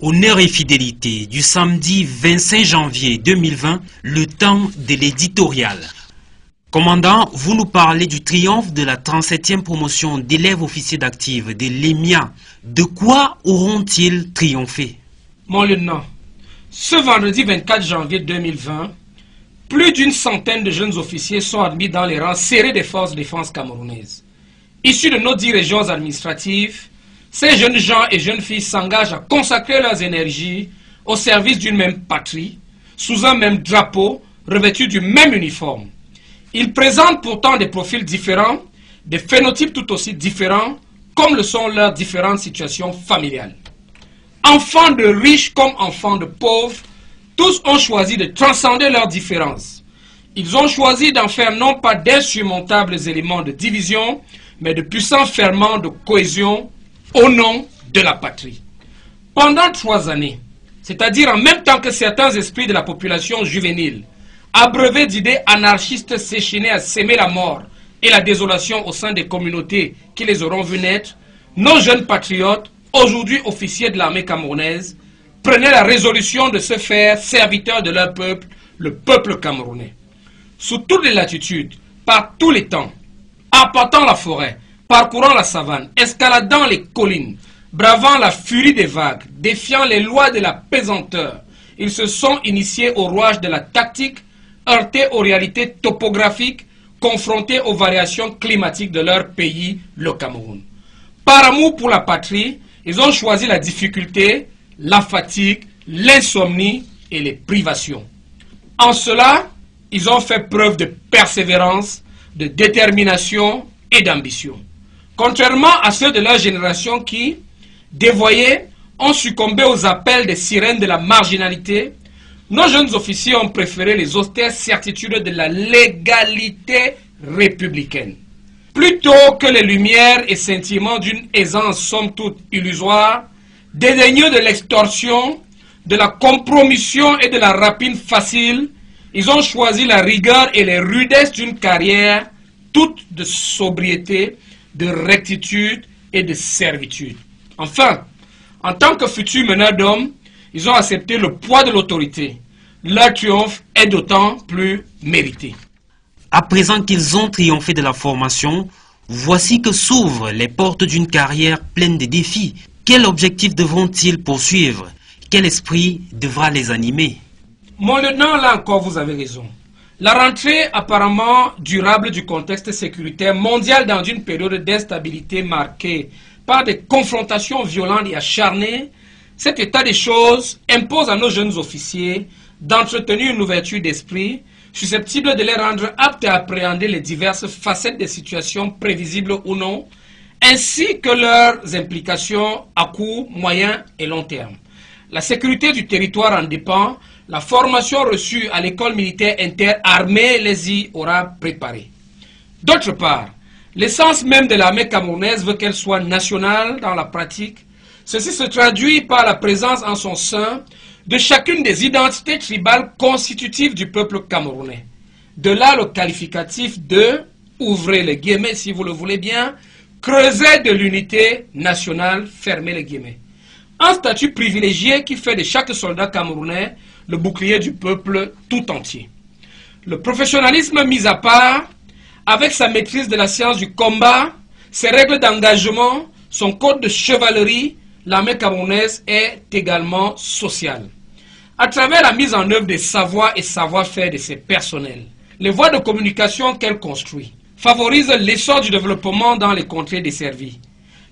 Honneur et fidélité du samedi 25 janvier 2020, le temps de l'éditorial. Commandant, vous nous parlez du triomphe de la 37e promotion d'élèves officiers d'actifs de l'EMIA. De quoi auront-ils triomphé? Mon lieutenant, ce vendredi 24 janvier 2020, plus d'une centaine de jeunes officiers sont admis dans les rangs serrés des forces de défense camerounaises. Issus de nos 10 régions administratives, ces jeunes gens et jeunes filles s'engagent à consacrer leurs énergies au service d'une même patrie, sous un même drapeau, revêtus du même uniforme. Ils présentent pourtant des profils différents, des phénotypes tout aussi différents, comme le sont leurs différentes situations familiales. Enfants de riches comme enfants de pauvres, tous ont choisi de transcender leurs différences. Ils ont choisi d'en faire non pas d'insurmontables éléments de division, mais de puissants ferments de cohésion au nom de la patrie. Pendant 3 années, c'est-à-dire en même temps que certains esprits de la population juvénile, abreuvés d'idées anarchistes s'échinaient à s'aimer la mort et la désolation au sein des communautés qui les auront vus naître, nos jeunes patriotes, aujourd'hui officiers de l'armée camerounaise, prenaient la résolution de se faire serviteurs de leur peuple, le peuple camerounais. Sous toutes les latitudes, par tous les temps, arpentant la forêt, parcourant la savane, escaladant les collines, bravant la furie des vagues, défiant les lois de la pesanteur, ils se sont initiés au rouage de la tactique, heurtés aux réalités topographiques, confrontés aux variations climatiques de leur pays, le Cameroun. Par amour pour la patrie, ils ont choisi la difficulté, la fatigue, l'insomnie et les privations. En cela, ils ont fait preuve de persévérance, de détermination et d'ambition. Contrairement à ceux de leur génération qui, dévoyés, ont succombé aux appels des sirènes de la marginalité, nos jeunes officiers ont préféré les austères certitudes de la légalité républicaine. Plutôt que les lumières et sentiments d'une aisance somme toute illusoire, dédaigneux de l'extorsion, de la compromission et de la rapine facile, ils ont choisi la rigueur et les rudesses d'une carrière, toute de sobriété, de rectitude et de servitude. Enfin, en tant que futurs meneurs d'hommes, ils ont accepté le poids de l'autorité. Leur triomphe est d'autant plus mérité. À présent qu'ils ont triomphé de la formation, voici que s'ouvrent les portes d'une carrière pleine de défis. Quel objectif devront-ils poursuivre? Quel esprit devra les animer? Mon lieutenant, là encore, vous avez raison. La rentrée apparemment durable du contexte sécuritaire mondial dans une période d'instabilité marquée par des confrontations violentes et acharnées, cet état des choses impose à nos jeunes officiers d'entretenir une ouverture d'esprit susceptible de les rendre aptes à appréhender les diverses facettes des situations prévisibles ou non, ainsi que leurs implications à court, moyen et long terme. La sécurité du territoire en dépend. La formation reçue à l'école militaire interarmée les y aura préparés. D'autre part, l'essence même de l'armée camerounaise veut qu'elle soit nationale dans la pratique. Ceci se traduit par la présence en son sein de chacune des identités tribales constitutives du peuple camerounais. De là le qualificatif de, ouvrez les guillemets si vous le voulez bien, creuset de l'unité nationale, fermez les guillemets. Un statut privilégié qui fait de chaque soldat camerounais le bouclier du peuple tout entier. Le professionnalisme mis à part, avec sa maîtrise de la science du combat, ses règles d'engagement, son code de chevalerie, l'armée camerounaise est également sociale. À travers la mise en œuvre des savoirs et savoir-faire de ses personnels, les voies de communication qu'elle construit favorisent l'essor du développement dans les contrées desservies.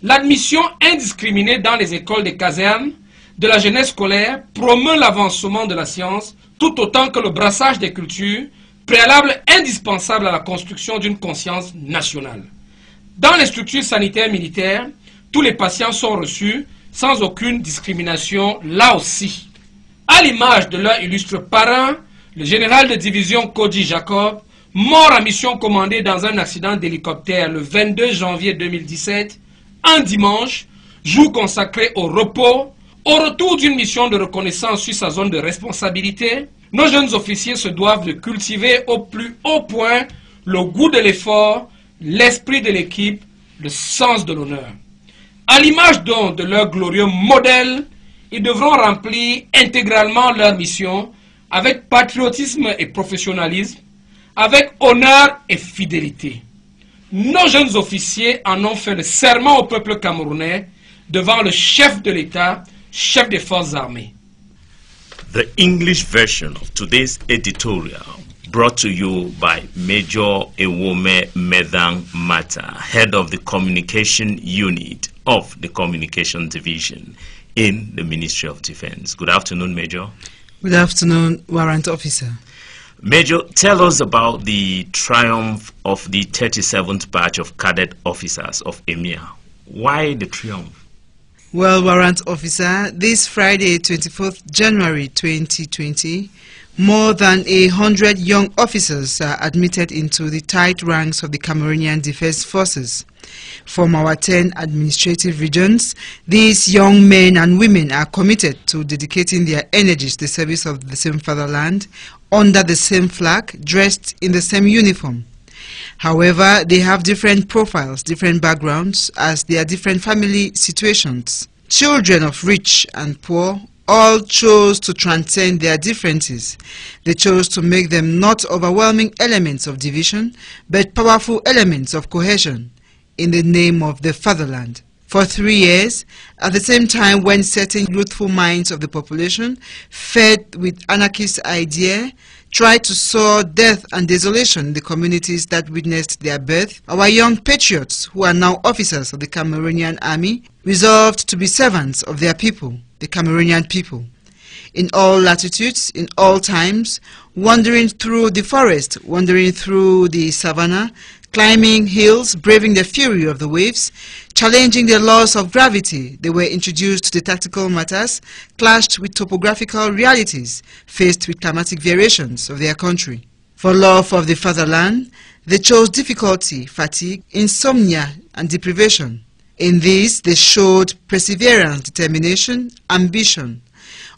L'admission indiscriminée dans les écoles des casernes de la jeunesse scolaire promeut l'avancement de la science tout autant que le brassage des cultures, préalable indispensable à la construction d'une conscience nationale. Dans les structures sanitaires militaires, tous les patients sont reçus sans aucune discrimination là aussi. À l'image de leur illustre parrain, le général de division Kodi Jacob, mort en mission commandée dans un accident d'hélicoptère le 22 janvier 2017, un dimanche, jour consacré au repos. Au retour d'une mission de reconnaissance sur sa zone de responsabilité, nos jeunes officiers se doivent de cultiver au plus haut point le goût de l'effort, l'esprit de l'équipe, le sens de l'honneur. À l'image donc de leur glorieux modèle, ils devront remplir intégralement leur mission avec patriotisme et professionnalisme, avec honneur et fidélité. Nos jeunes officiers en ont fait le serment au peuple camerounais devant le chef de l'État, chef des forces armées. The English version of today's editorial brought to you by Major Ewome Medang Mata, head of the communication unit of the Communication Division in the Ministry of Defense. Good afternoon, Major. Good afternoon, Warrant Officer. Major, tell us about the triumph of the 37th batch of cadet officers of EMIA. Why the triumph? Well, Warrant Officer, this Friday, 24th January 2020, more than 100 young officers are admitted into the tight ranks of the Cameroonian Defense Forces. From our 10 administrative regions, these young men and women are committed to dedicating their energies to the service of the same fatherland, under the same flag, dressed in the same uniform. However, they have different profiles, different backgrounds, as they are different family situations. Children of rich and poor all chose to transcend their differences. They chose to make them not overwhelming elements of division, but powerful elements of cohesion in the name of the fatherland. For 3 years, at the same time when certain youthful minds of the population, fed with anarchist idea, tried to sow death and desolation in the communities that witnessed their birth, our young patriots, who are now officers of the Cameroonian army, resolved to be servants of their people, the Cameroonian people. In all latitudes, in all times, wandering through the forest, wandering through the savannah, climbing hills, braving the fury of the waves, challenging the laws of gravity, they were introduced to the tactical matters, clashed with topographical realities, faced with climatic variations of their country. For love of the fatherland, they chose difficulty, fatigue, insomnia, and deprivation. In this, they showed perseverance, determination, ambition.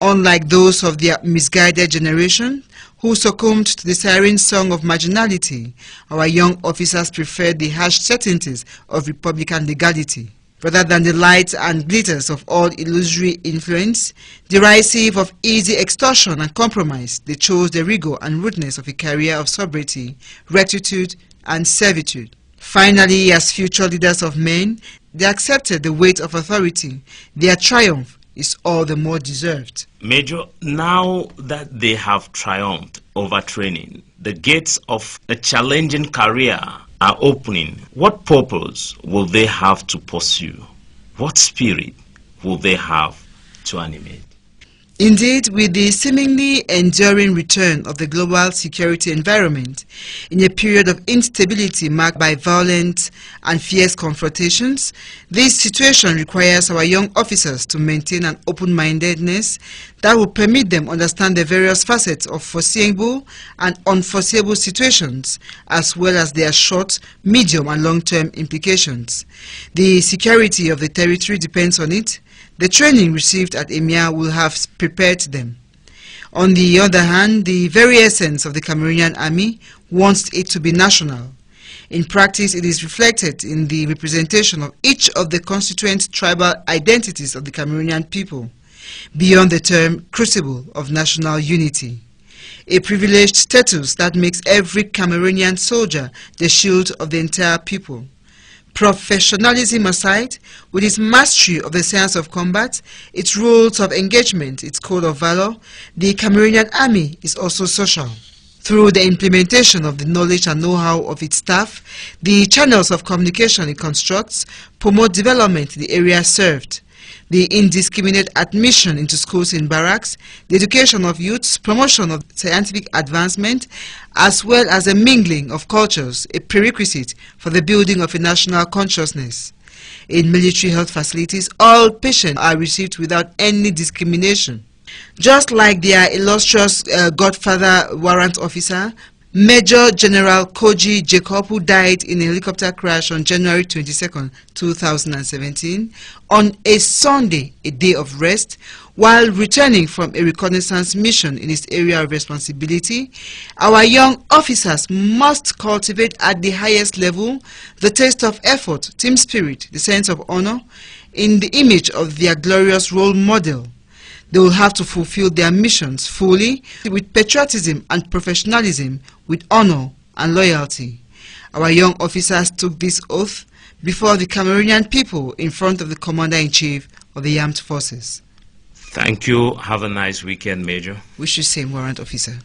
Unlike those of their misguided generation, who succumbed to the siren song of marginality, our young officers preferred the harsh certainties of republican legality. Rather than the lights and glitters of all illusory influence, derisive of easy extortion and compromise, they chose the rigor and rudeness of a career of sobriety, rectitude, and servitude. Finally, as future leaders of men, they accepted the weight of authority. Their triumph is all the more deserved. Major, now that they have triumphed over training, the gates of a challenging career are opening. What purpose will they have to pursue? What spirit will they have to animate? Indeed, with the seemingly enduring return of the global security environment in a period of instability marked by violent and fierce confrontations, this situation requires our young officers to maintain an open-mindedness that will permit them understand the various facets of foreseeable and unforeseeable situations, as well as their short, medium, and long-term implications. The security of the territory depends on it. The training received at EMIA will have prepared them. On the other hand, the very essence of the Cameroonian army wants it to be national. In practice, it is reflected in the representation of each of the constituent tribal identities of the Cameroonian people, beyond the term crucible of national unity. A privileged status that makes every Cameroonian soldier the shield of the entire people. Professionalism aside, with its mastery of the science of combat, its rules of engagement, its code of valor, the Cameroonian army is also social. Through the implementation of the knowledge and know-how of its staff, the channels of communication it constructs promote development in the area served. The indiscriminate admission into schools in barracks, the education of youths, promotion of scientific advancement, as well as a mingling of cultures, a prerequisite for the building of a national consciousness. In military health facilities, all patients are received without any discrimination. Just like their illustrious godfather warrant officer, Major General Koji Jacob, who died in a helicopter crash on January 22, 2017, on a Sunday, a day of rest, while returning from a reconnaissance mission in his area of responsibility, our young officers must cultivate at the highest level the taste of effort, team spirit, the sense of honor, in the image of their glorious role model. They will have to fulfill their missions fully, with patriotism and professionalism, with honor and loyalty. Our young officers took this oath before the Cameroonian people in front of the Commander-in-Chief of the Armed Forces. Thank you. Have a nice weekend, Major. Wish you same, Warrant Officer.